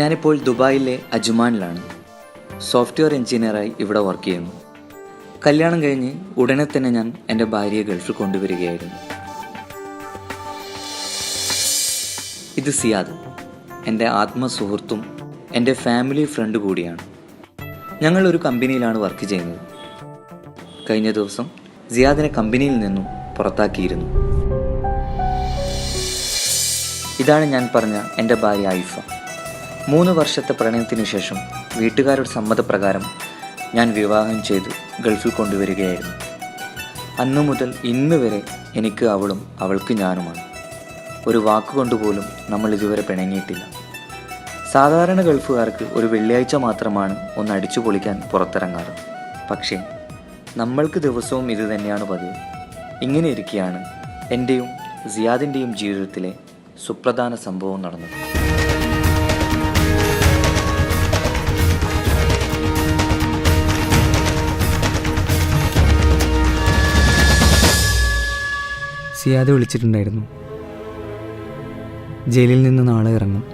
ഞാനിപ്പോൾ ദുബായിലെ അജ്മാനിലാണ്. സോഫ്റ്റ്വെയർ എഞ്ചിനീയറായി ഇവിടെ വർക്ക് ചെയ്യുന്നു. കല്യാണം കഴിഞ്ഞ് ഉടനെ തന്നെ ഞാൻ എൻ്റെ ഭാര്യയെ ഗൾഫിൽ കൊണ്ടുവരികയായിരുന്നു. ഇത് സിയാദ്, എൻ്റെ ആത്മസുഹൃത്തും എൻ്റെ ഫാമിലി ഫ്രണ്ട് കൂടിയാണ്. ഞങ്ങൾ ഒരു കമ്പനിയിലാണ് വർക്ക് ചെയ്യുന്നത്. കഴിഞ്ഞ ദിവസം സിയാദിനെ കമ്പനിയിൽ നിന്നും പുറത്താക്കിയിരുന്നു. ഇതാണ് ഞാൻ പറഞ്ഞ എൻ്റെ ഭാര്യ ഐഫ. 3 വർഷത്തെ പ്രണയത്തിന് ശേഷം വീട്ടുകാരുടെ സമ്മതപ്രകാരം ഞാൻ വിവാഹം ചെയ്ത് ഗൾഫിൽ കൊണ്ടുവരികയായിരുന്നു. അന്നു മുതൽ ഇന്ന് വരെ എനിക്ക് അവളും അവൾക്ക് ഞാനുമാണ്. ഒരു വാക്കുകൊണ്ടുപോലും നമ്മൾ ഇതുവരെ പിണങ്ങിയിട്ടില്ല. സാധാരണ ഗൾഫുകാർക്ക് ഒരു വെള്ളിയാഴ്ച മാത്രമാണ് ഒന്ന് അടിച്ചു പൊളിക്കാൻ പുറത്തിറങ്ങാറ്. പക്ഷേ നമ്മൾക്ക് ദിവസവും ഇത് തന്നെയാണ് പതിവ്. ഇങ്ങനെ ഇരിക്കെയാണ് എൻ്റെയും സിയാദിൻ്റെയും ജീവിതത്തിലെ സുപ്രധാന സംഭവം നടന്നത്. സിയാദ് വിളിച്ചിട്ടുണ്ടായിരുന്നു. ജയിലിൽ നിന്ന് നാളെ ഇറങ്ങും.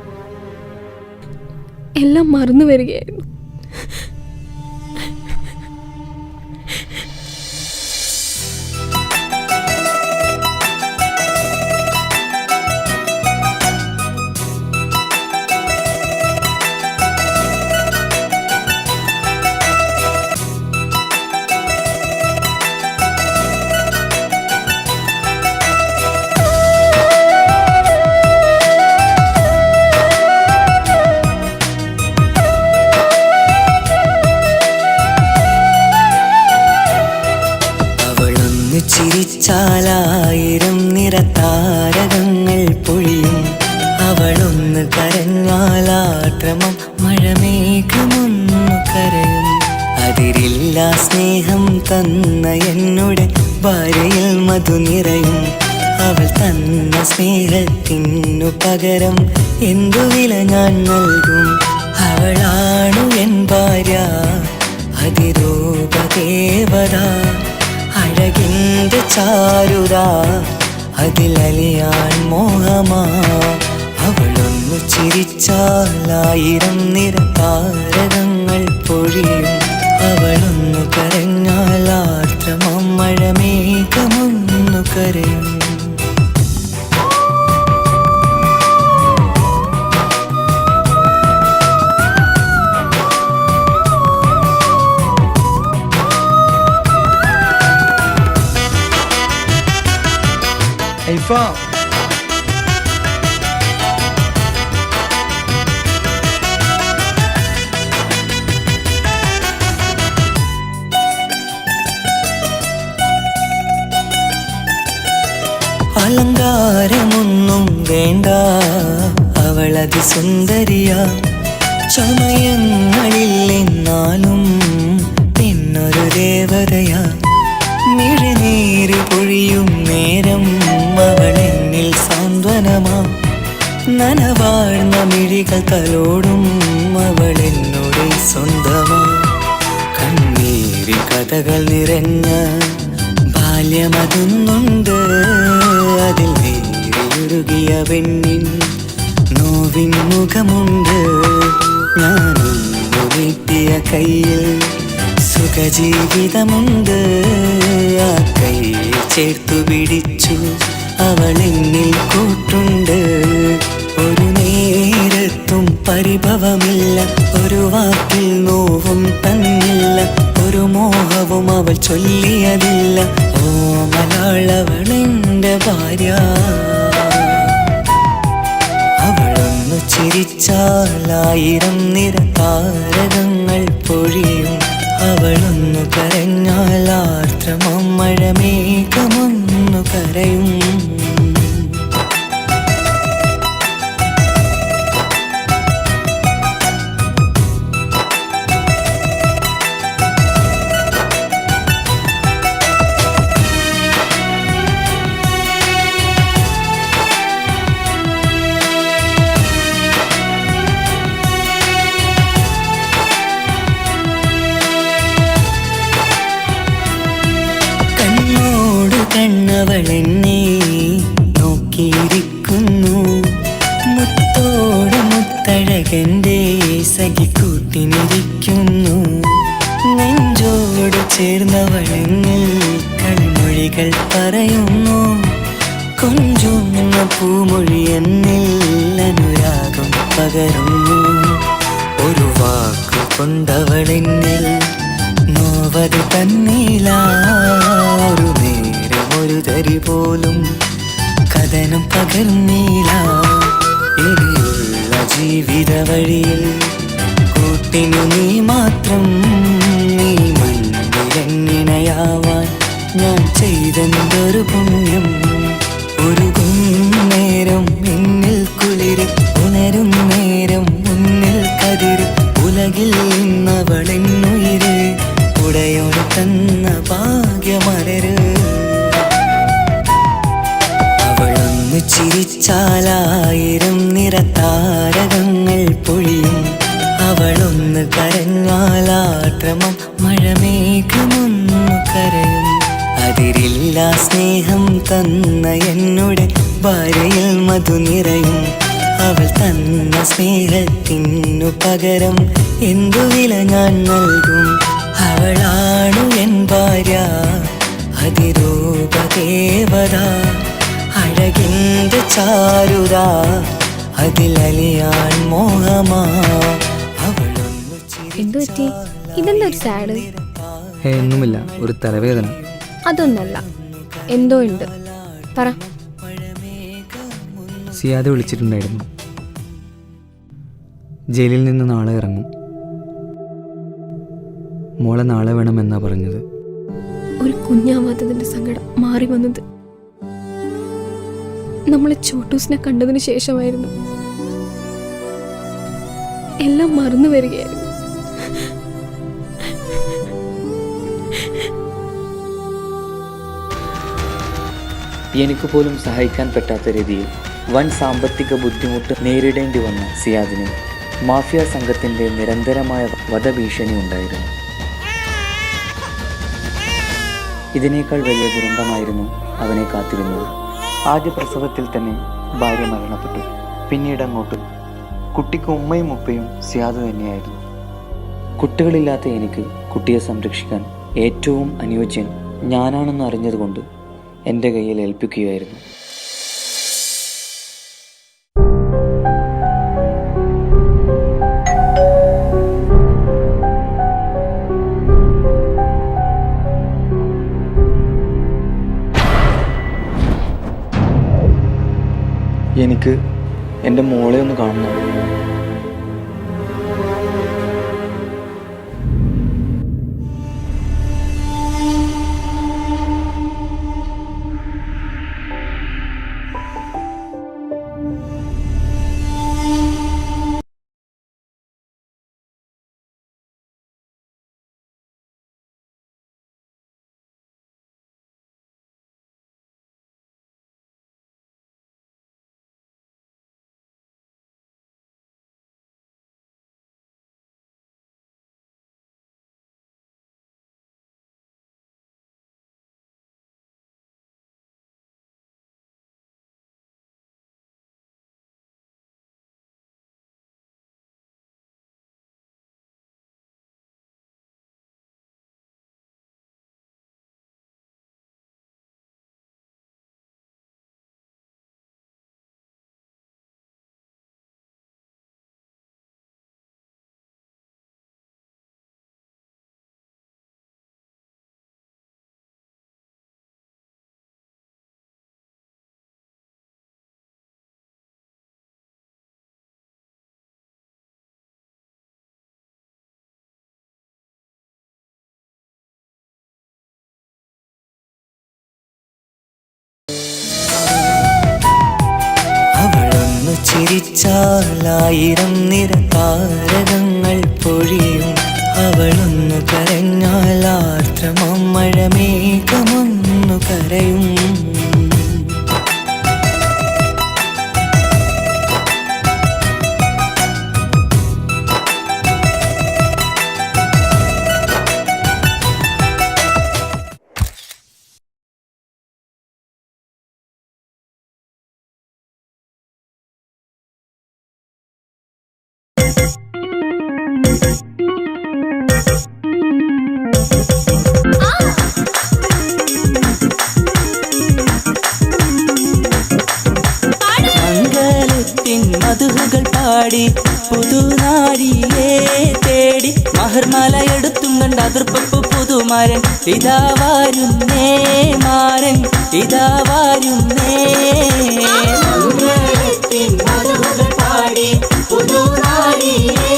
എല്ലാം മറന്നു വരികയായിരുന്നു. ചിരിച്ചാലായിരം നിറതാരകങ്ങൾ പൊഴിയും. അവളൊന്ന് കരഞ്ഞാലാക്രമം മഴമേഘമൊന്നു കരയും. അതിരില്ല സ്നേഹം തന്ന എന്നുടെ ഭാര്യയിൽ മധു നിറയും. അവൾ തന്ന സ്നേഹത്തിനു പകരം എന്തു വില ഞാൻ നൽകും. അവളാണു എൻ ഭാര്യ, അതിരൂപദേവത, അഴകിൻ്റെ ചാരുത, അതിലലിയാൻ മോഹമാ. അവളൊന്നു ചിരിച്ചാലായിരം നിറതാരകങ്ങൾ പൊഴിയും. അവളൊന്നു കരഞ്ഞാലാർദ്രമം മഴമേഘമൊന്നു കരയും. ഐഫ, അലങ്കാരമൊന്നും വേണ്ട, അവളതി സുന്ദരിയാ. ചമയങ്ങളിൽ എന്നാലും പിന്നൊരു ദേവതയാ. മിഴിനീര് പൊഴിയും നേരം അവളെന്നിൽ സാന്ത്വനമാ. നനവാഴ്ന്ന മിഴികൾ തലോടും അവളെന്നോട് സ്വന്തമാ. കണ്ണീരിൽ കഥകൾ നിറഞ്ഞ ബാല്യമതൊന്നുണ്ട്. അതിൽ നേരിയൊരുകിയ പെണ്ണിൻ നോവിൻ മുഖമുണ്ട്. ഞാനൊന്നു നീട്ടിയ കയ്യിൽ സുഖജീവിതമുണ്ട്. ആ കയ്യിൽ ചേർത്തു പിടിച്ചു അവളെന്നിൽ കൂട്ടുണ്ട്. ഒരു നേരത്തും പരിഭവമില്ല, ഒരു വാക്കിൽ നോവും തന്നില്ല, ഒരു മോഹവും അവൾ ചൊല്ലിയതില്ല. ഓ മലയാളവളെൻ്റെ ഭാര്യ. അവളൊന്നു ചിരിച്ചാലായിരം നിറതാരകങ്ങൾ പൊഴിയും. അവളൊന്നു കരഞ്ഞാലാർദ്രമം മഴമേഘമൊന്നു കരയും. അവളെന്നെ നോക്കിയിരിക്കുന്നു. മുത്തോടെ മുത്തഴകന്റെ സഖിക്കൂട്ടിനിരിക്കുന്നു. നെഞ്ചോട് ചേർന്നവളെന്നിൽ കളിമൊഴികൾ പറയുന്നു. കൊഞ്ചുന്ന പൂമൊഴി എന്നിൽ അനുരാഗം പകരുന്നു. ഒരു വാക്കു കൊണ്ടവളെന്നിൽ നോവത് തന്നില്ല. ഒരു നേരം ഒരു തരി പോലും കഥനം പകർന്നില്ല. ഇനിയുള്ള ജീവിത വഴിയിൽ കൂട്ടിനു നീ മാത്രം. നീ മണ്ണിലെങ്ങിണയാവാൻ ഞാൻ ചെയ്തെന്തൊരു പുണ്യം. ഒരുകും നേരം എന്നിൽ കുളിര്, ഉണരും നേരം മുന്നിൽ കതിര്. ഉലകിൽ നിന്നവളെന്നുയിര്, ഉടയോട് തന്ന ഭാഗ്യമലര്. അവളൊന്നു ചിരിച്ചാലായിരം നിറതാരകങ്ങൾ പൊഴിയും. അവളൊന്ന് കരഞ്ഞാലാശ്രമം മഴമേഘമൊന്നു കരയും. അതിരില്ല സ്നേഹം തന്ന എന്നുടെ ഭാര്യയിൽ മധു നിറയും. അവൾ തന്ന സ്നേഹത്തിനു പകരം എന്തു വില ഞാൻ നൽകും. അവളാണു എൻ ഭാര്യ, അതിരൂപദേവത. അഴകിന്റെ ചാരുത, അതിലലിയാൻ മോഹമാ. അവളൊന്നു എന്തു പറ്റി? ഇതെന്താ ഒരു സാഡ്? ഒന്നുമില്ല, ഒരു തലവേദന. അതൊന്നല്ല, എന്തോ ഉണ്ട്, പറ. സിയാദ് വിളിച്ചിട്ടുണ്ടായിരുന്നു. ജയിലിൽ നിന്ന് നാളെ ഇറങ്ങും. മോളെ നാളെ വേണമെന്നാ പറഞ്ഞത്. ഒരു കുഞ്ഞാവാത്തതിന്റെ സങ്കടം മാറി വന്നത് നമ്മളെ ചോട്ടൂസിനെ കണ്ടതിന് ശേഷമായിരുന്നു. എല്ലാം മറന്നു വരികയായിരുന്നു. എനിക്ക് പോലും സഹായിക്കാൻ പറ്റാത്ത രീതിയിൽ വൻ സാമ്പത്തിക ബുദ്ധിമുട്ട് നേരിടേണ്ടി വന്ന സിയാദിന് മാഫിയ സംഘത്തിൻ്റെ നിരന്തരമായ വധഭീഷണി ഉണ്ടായിരുന്നു. ഇതിനേക്കാൾ വലിയ ദുരന്തമായിരുന്നു അവനെ കാത്തിരുന്നത്. ആദ്യ പ്രസവത്തിൽ തന്നെ ഭാര്യ മരണപ്പെട്ടു. പിന്നീട് അങ്ങോട്ട് കുട്ടിക്ക് ഉമ്മയും ഉപ്പയും സിയാദ് തന്നെയായിരുന്നു. കുട്ടികളില്ലാത്ത എനിക്ക് കുട്ടിയെ സംരക്ഷിക്കാൻ ഏറ്റവും അനുയോജ്യൻ ഞാനാണെന്ന് അറിഞ്ഞതുകൊണ്ട് എൻ്റെ കയ്യിൽ ഏൽപ്പിക്കുകയായിരുന്നു. എനിക്ക് എൻ്റെ മോളെ ഒന്ന് കാണണം. ചിരിച്ചാലായിരം നിറതാരകങ്ങൾ പൊഴിയും. അവളൊന്നു കരഞ്ഞാലാർദ്രമം മഴമേഘമൊന്നു കരയും. മംഗളത്തിൻ മധുകൾ പാടി പുതുനാരിയെ തേടി മഹർമല എടുത്തും കണ്ട അതിർപ്പു പുതുമാരൻ ഇതാ വരുന്നേ മാരൻ ഇതാ വരുന്നേ. മംഗളത്തിൻ മധുകൾ പാടി പുതുനാരിയെ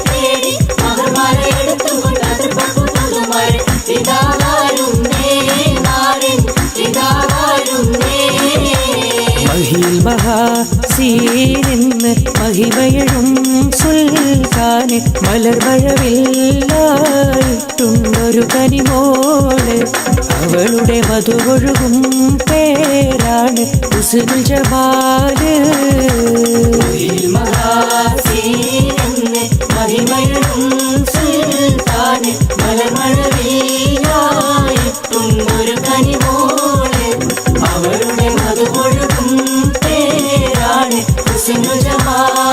തേടി മഹർമല എടുത്തും കണ്ട അതിർപ്പു പുതുമാരൻ ഇതാ വരുന്നേ മാരൻ ഇതാ വരുന്നേ. മഹിൽ മഹാസീനിന്ന് മഹിമയഴും സുൽത്താന് മലർമഴവില്ലായിട്ടുണ്ടൊരു കനിമോള് അവളുടെ മധുവൊഴുകും പേരാണ് ഹുസ്നുൽ ജമാല്. മഹിൽ മഹാസീനിന്ന് മഹിമയഴും സുൽത്താന് മലർമഴവില്ലായിട്ടുണ്ടൊരു കനിമോള് അവളുടെ മധുവൊഴുകും പേരാണ് ഹുസ്നുൽ ജമാല്.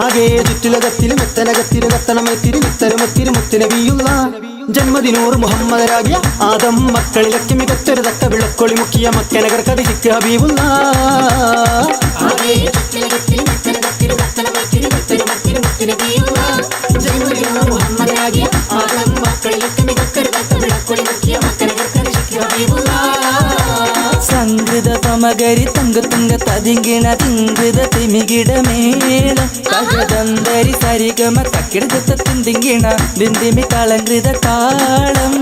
ആകെ ചുറ്റിലകത്തിലും എത്തനകത്തിലും എത്തണമെത്തിരി ഇത്തരമൊത്തിരി മുത്തുനബിയുള്ള ജന്മദിനൂറ് മുഹമ്മദരാകിയ ആദം മക്കളിലൊക്കെ മികച്ചൊരു തക്ക വിളക്കൊളി മുക്കിയ മക്കനഗർ കഥിക്ക് ഹബീബുള്ള. സംഗൃത പമകരി തങ്ക തുങ്ക തതിങ്കിണ തിങ്കൃത തിമികിട മേള തകതന്തരി സരിഗമ തക്കിടത്ത തിന്തിങ്കിണ ദിന്തിമി കളങ്കൃത താളം.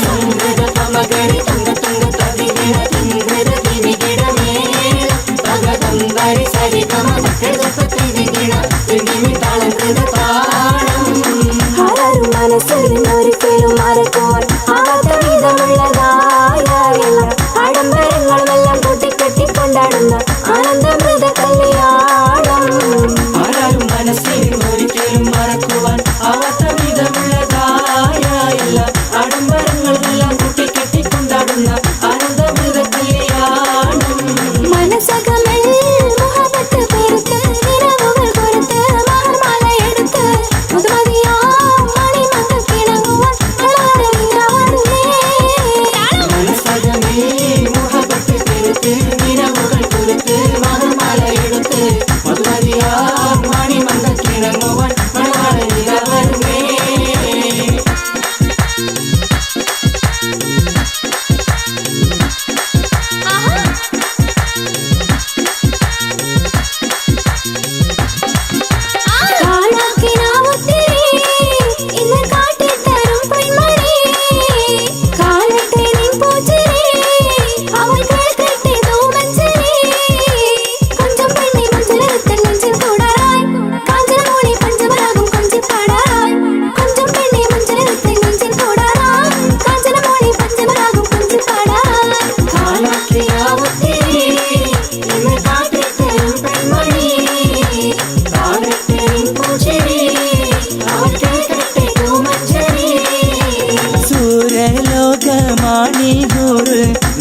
സംഗൃത പമകരി തങ്ക തുങ്ക തതിങ്കിണ തിങ്കൃത തിമികിട മേള തകതന്തരി സരിഗമ തക്കിടത്ത തിന്തിങ്കിണ ദിന്തിമി കളങ്കൃത താളം. ആരും മനസ്സിൽ ഒരിക്കലും മറക്കുവാൻ ആവാത്ത വിധമുള്ളതായ ആഡംബരങ്ങളുമെല്ലാം കൂട്ടിക്കെട്ടി കൊണ്ടാടുന്ന ആനന്ദമൃത കല്യാണം. ആരാരും മനസ്സിൽ ഒരിക്കലും മറക്കുവാൻ ആവാത്ത വിധമുള്ളതായ എല്ലാ ആഡംബരങ്ങളെല്ലാം കൂട്ടിക്കെട്ടി കൊണ്ടാടുന്ന ആനന്ദമൃത കല്യാണം. മനസ്സകമേ മുഹബത്ത് പെരുത്ത് നിലവുകൾ കൊരുത്ത് മഹർമാല എടുത്ത് മുതുമതിയാ മണിമക്കൾ കിണങ്ങുവാൻ മനസ്സകമേ മുഹബത്ത് പെരുത്ത് നിലവുകൾ കൊരുത്ത് മഹർമാല എടുത്ത് മധുമതിയാ മണിമക്കൾ കിണങ്ങുവാൻ മണവാളനിലവരുമേ.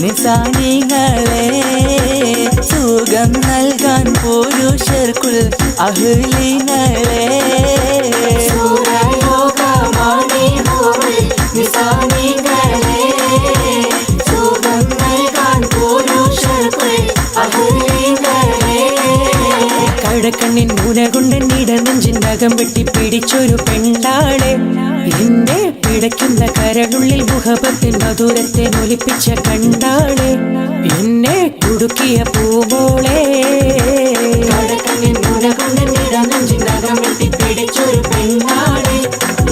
നിസാനികളെ സുഖം നൽകാൻ പുരുഷർക്കുൾ അഹ്ലിങ്ങളെ നിസാനികളെ സുഖം നൽകാൻ പുരുഷർക്കുൾ അഹ്ലിങ്ങളെ കടക്കണ്ണിൻ മുന കൊണ്ടെന്നിട നെഞ്ചിൻ നഖം വെട്ടി പിടിച്ചൊരു പെണ്ണാളെ എന്നെ പിടയ്ക്കുന്ന കരളുള്ളിൽ മുഹബത്തിൻ മധുരത്തെ നൊലിപ്പിച്ച കണ്ടാളെ എന്നെ കുടുക്കിയ പൂമോളെ നഖം വെട്ടി പിടിച്ചൊരു പെണ്ണാളെ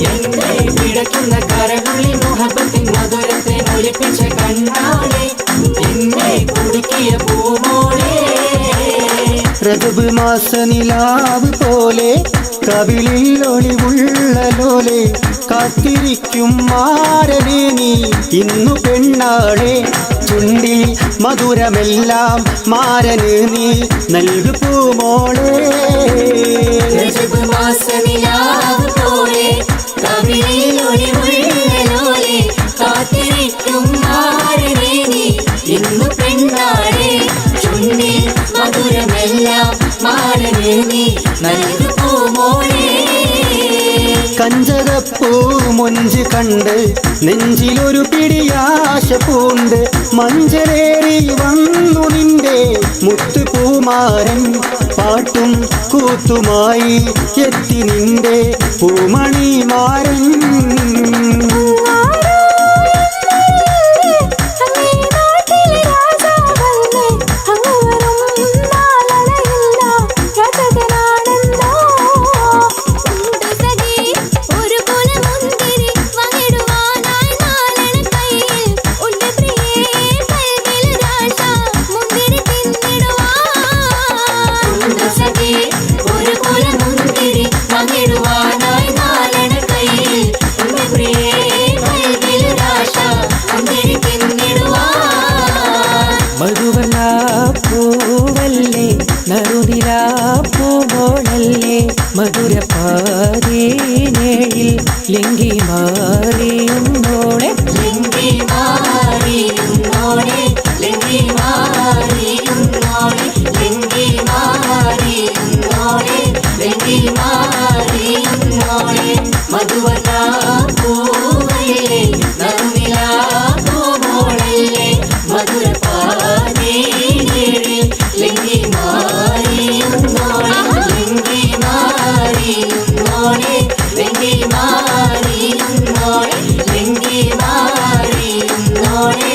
എന്നെ പിടയ്ക്കുന്ന കരളുള്ളിൽ മുഹബത്തിൻ മധുരത്തെ ഒലിപ്പിച്ച കണ്ണാളെ എന്നെ കുടുക്കിയ പൂമോളെ രജബ് മാസ നിലാവ് പോലെ കവിളിൽ ഒളിവുള്ള ലോലെ കാത്തിരിക്കും മാരനെ നീ ഇന്നു പെണ്ണാളെ ചുണ്ടിൽ മധുരമെല്ലാം മാരന് നീ നൽകു പൂമോളെ രജബ് മാസ നിലാവ് പോലെ കവിളിൽ ഒളിവുള്ള ലോലെ കാത്തിരിക്കും മാരനെ നീ ഇന്നു പെണ്ണാളെ ചുണ്ടിൽ മധുരമെല്ലാം മാരന് നീ നൽകു പൂമോളെ കഞ്ചകപ്പൂ മൊഞ്ച് കണ്ട് നെഞ്ചിലൊരു പിടിയാശ പൂണ്ട് മഞ്ചലേറി വന്നു നിന്റെ മുത്തുപൂമാരൻ പാട്ടും കൂത്തുമായി എത്തി നിന്റെ പൂമണിമാരൻ മധുവർണ പൂവല്ലേ നറുനിലാ പൂമോളല്ലേ മധുരപാതേനേഴിൽ ലിംഗി മാറിയുന്നോളെ ലിംഗി മാറിയുന്നോളെ ലിംഗി മാറിയുന്നോളെ ലിംഗി മാറിയുന്നോളെ ലിംഗി മാറിയുന്നോളെ മധുവർണ പൂവല്ലേ നറുനിലാ പൂമോളല്ലേ മധുരപാതേനേഴിൽ ലിംഗി മാറിയുന്നോളെ ലിംഗി മാറിയുന്നോളെ ലിംഗി മാറിയുന്നോളെ ലിംഗി മാറിയുന്നോളെ